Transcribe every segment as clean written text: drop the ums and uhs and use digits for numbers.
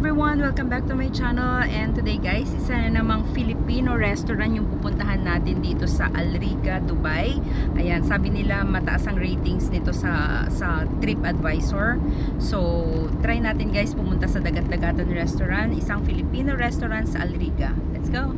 everyone! Welcome back to my channel. And today guys, isa na namang Filipino restaurant yung pupuntahan natin dito sa Al Riga, Dubai. Ayan, sabi nila mataas ang ratings nito sa TripAdvisor. So, try natin guys pumunta sa Dagat-Dagatan Restaurant, isang Filipino restaurant sa Al Riga. Let's go!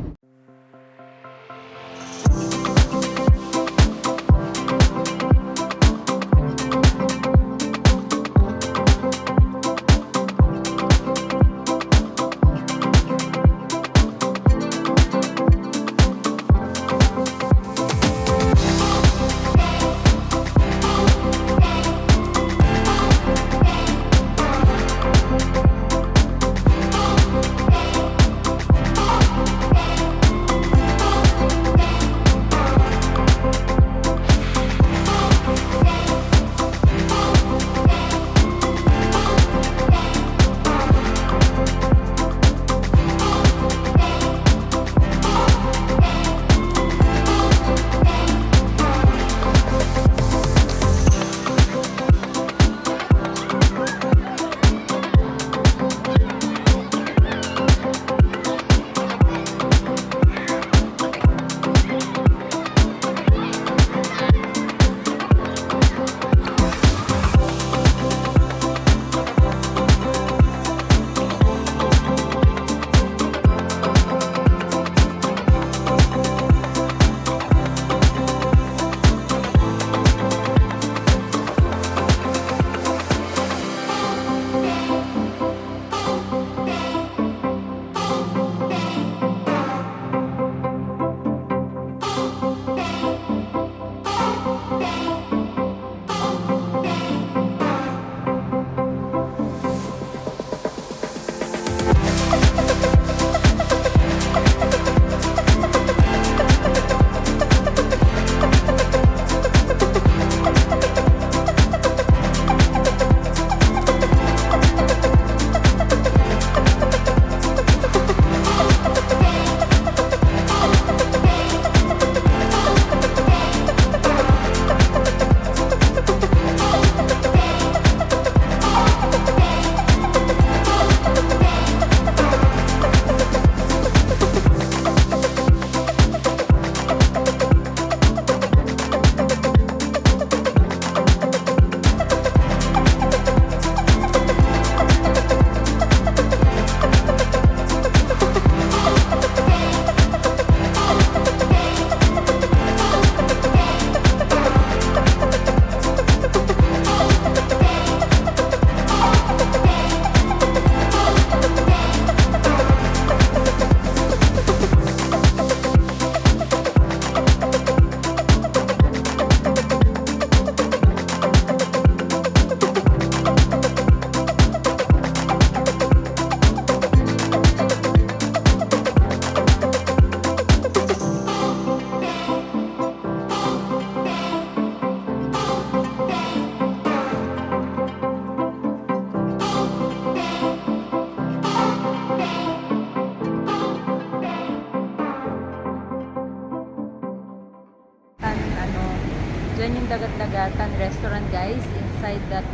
Diyan yung Dagat-Dagatan Restaurant guys, inside that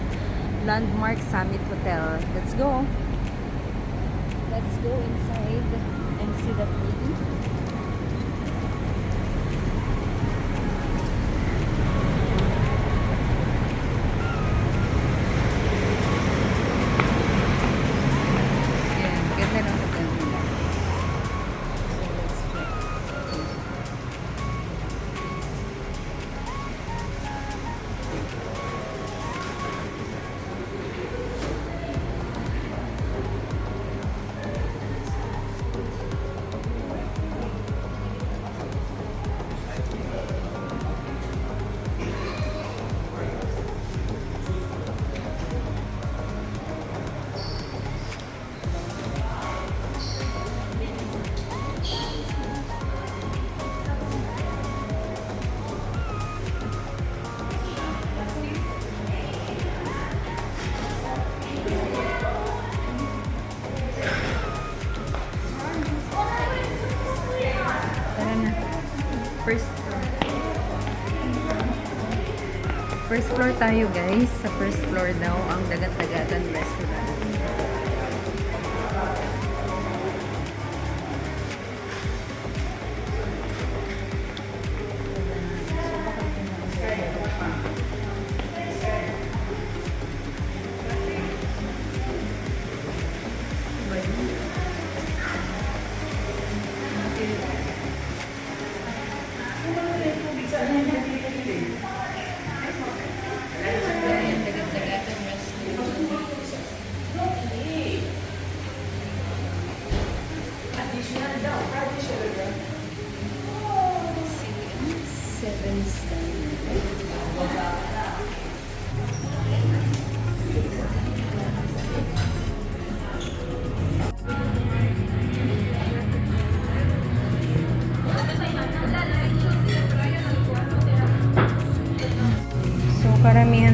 Landmark Summit Hotel. Let's go! Let's go inside and see that lady. Ayan, ganda ng hotel nila. So let's check. First floor tayo guys. Sa first floor daw ang Dagat-Dagatan Restaurant.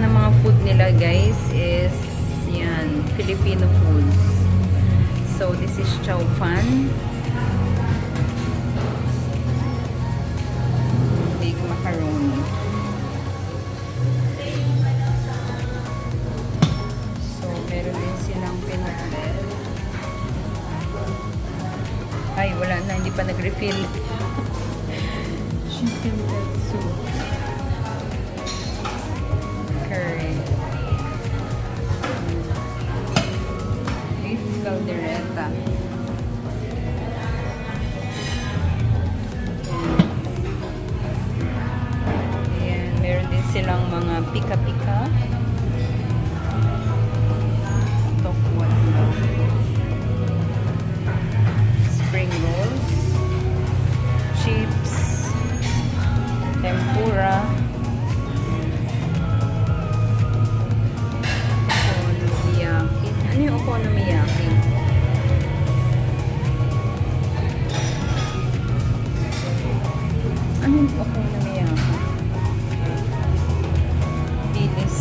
ng mga food nila guys is yan, Filipino foods. So this is chow fan, big macaroni. So meron din silang pinakbel. Ay, wala na, hindi pa nag-refill. Chicken soup. Curry. Beef caldereta. Ayan, meron din silang mga pika-pika. Tokwan. Spring rolls. Chips. Tempura. Okonomiyaki. Ano yung okonomiyaki? Ano yung okonomiyaki? Dilis.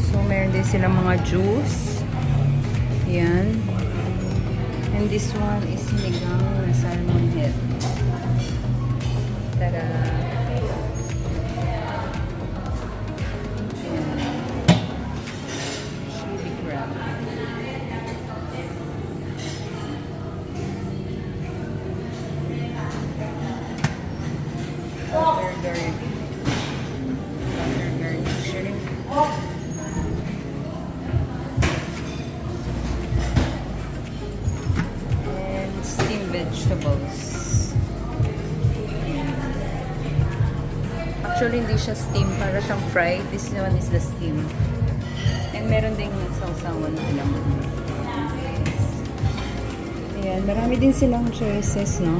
So, meron din silang mga juice. Yan. And this one is sinigang na salmon head. Tada! Yan. Chili crab. Butter garlic. Butter garlic shrimp. Vegetables. Actually, hindi siya steam. Para siyang fried. This one is the steam. And meron ding sausawan na laman. Ayan. Marami din silang choices, no?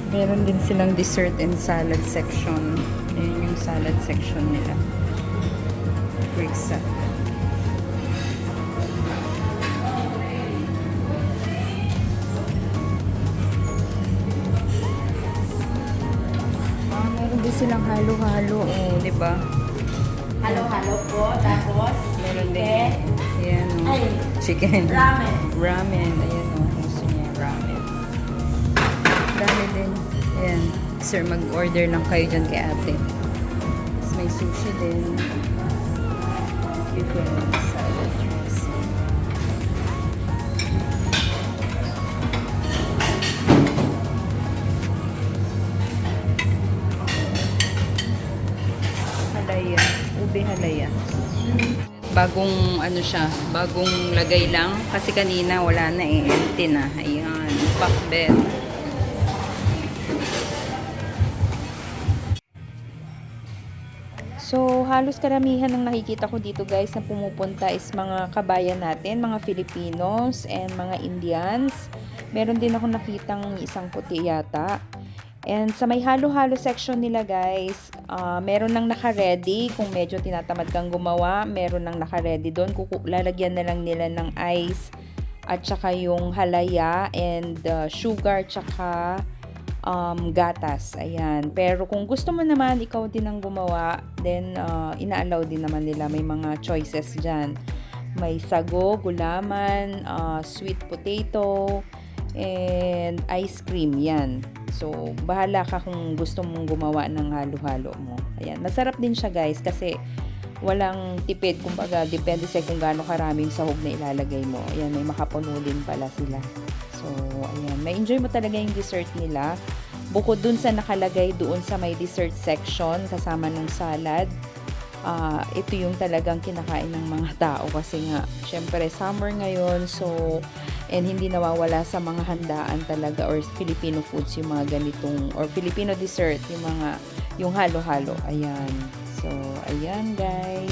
Meron din silang dessert and salad section. Ayan yung salad section nila. Greek salad. Silang halo-halo, oh, di ba? Halo-halo po, tapos meron din. Ayan, oh. Ay, chicken. ramen. Ramen, ayan, oh. Gusto niya ramen. Dami din. Ayan. Sir, mag-order lang kayo dyan kay ate. Tapos may sushi din. Different salad dressing. Halaya, ube halaya. Bagong ano siya, bagong lagay lang kasi kanina wala na eh, empty na. Ayan, pakbet. So, halos karamihan ng nakikita ko dito guys na pumupunta is mga kabayan natin, mga Filipinos and mga Indians. Meron din ako nakitang isang puti yata. And sa may halo-halo section nila guys, meron nang naka-ready kung medyo tinatamad kang gumawa, meron nang naka-ready doon. Lalagyan na lang nila ng ice at saka yung halaya and sugar tsaka gatas. Ayan. Pero kung gusto mo naman ikaw din ang gumawa, then ina-allow din naman nila. May mga choices dyan. May sago, gulaman, sweet potato, and ice cream. Yan. So, bahala ka kung gusto mong gumawa ng halo-halo mo. Ayan. Masarap din siya guys kasi walang tipid. Kumbaga, depende sa kung gaano karaming sahog na ilalagay mo. Ayan, may makapuno din pala sila. So, ayan. May enjoy mo talaga yung dessert nila. Bukod dun sa nakalagay doon sa may dessert section kasama ng salad. Ito yung talagang kinakain ng mga tao kasi nga, syempre, summer ngayon. So, and hindi nawawala sa mga handaan talaga or Filipino foods yung mga ganitong or Filipino dessert yung halo-halo. Ayan. So, ayan guys.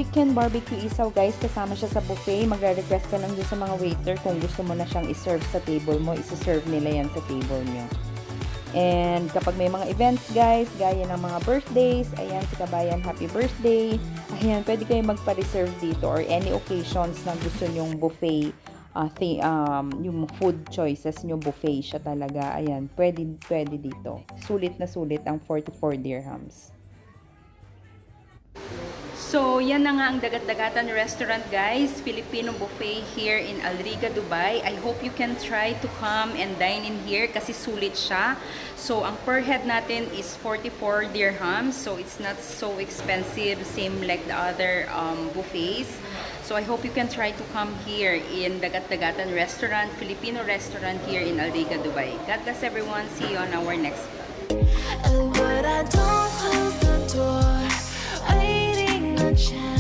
chicken barbecue isaw guys, kasama siya sa buffet. Magre-request ka lang dun sa mga waiter kung gusto mo na siyang iserve sa table mo, isi-serve nila yan sa table nyo. And kapag may mga events guys, gaya ng mga birthdays, ayan si Kabayan, happy birthday. Ayan, pwede kayo magpa-reserve dito or any occasions na gusto nyong buffet, yung food choices nyo, buffet siya talaga. Ayan, pwede dito. Sulit na sulit ang 44 dirhams. So, yan na nga ang Dagat-Dagatan restaurant guys, Filipino buffet here in Al Riga, Dubai. I hope you can try to come and dine in here kasi sulit siya. So, ang per head natin is 44 dirhams. So, it's not so expensive, same like the other buffets. So, I hope you can try to come here in Dagat-Dagatan restaurant, Filipino restaurant here in Al Riga, Dubai. God bless everyone. See you on our next video. But I don't close the door, waiting a chance.